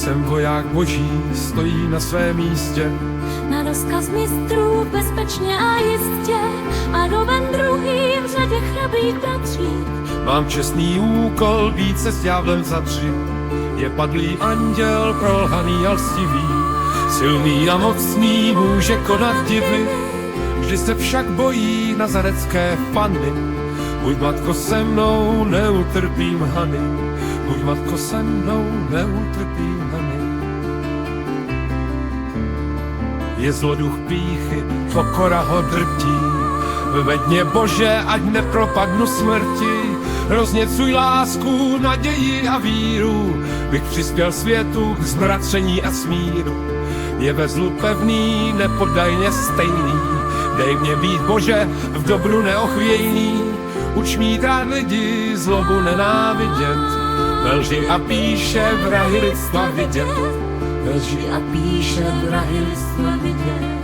Jsem voják boží, stojí na svém místě. Na rozkaz mistrů bezpečně a jistě, a roven druhý v řadě chrabrých bratří. Mám čestný úkol být se s ďáblem za tři. Je padlý anděl, prolhaný a lstivý, silný a mocný, může konat divy. Vždy se však bojí nazarecké Panny. Buď matko se mnou, neutrpím hany. Buď matko se mnou, neutrpím hany. Je zloduch pýchy, pokora ho drtí. Veď mě Bože, ať nepropadnu smrti. Rozněcuj lásku, naději a víru, bych přispěl světu k zbratření a smíru. Je ve zlu pevný, nepodajně stejný. Dej mě být, Bože, v dobru neochvějný. Uč mít rád lidi, zlobu nenávidět. Lži a píše vrahy lidstva vidět. Lži a píše vrahy lidstva vidět.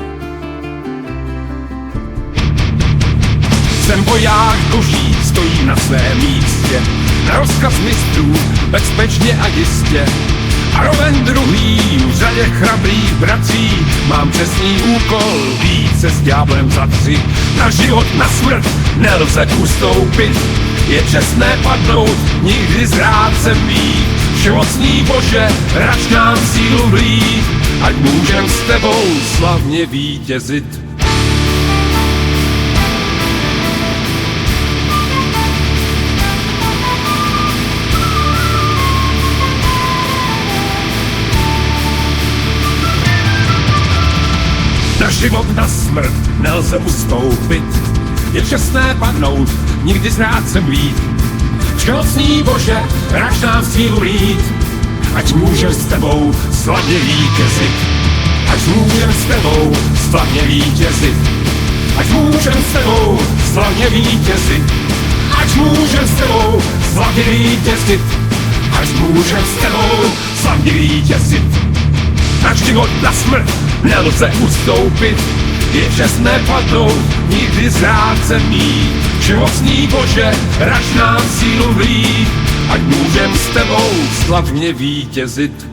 Jsem voják boží, stojí na svém místě. Na rozkaz mistrů, bezpečně a jistě. A roven druhý v řadě chrabrých bratří. Mám čestný úkol, být se s ďáblem za tři. Na život, na smrt nelze ustoupit. Je čestné padnout, nikdy zrádcem být. Všemocný Bože, rač nám sílu vlít, ať můžem s tebou slavně vítězit. Na život, na smrt nelze ustoupit. Je čestné padnout, nikdy zrádcem být. Všemocný Bože, rač nám sílu vlít, ať můžem s tebou slavně vítězit. Ať můžem s tebou slavně vítězit. Ať můžem s tebou slavně vítězit. Ať můžem s tebou slavně vítězit. Ať můžem s tebou slavně vítězit. Na život, na smrt nelze ustoupit. Je čestné padnout, nikdy zrádcem mít. Všemocný Bože, rač nám sílu vlít, ať můžem s tebou slavně vítězit.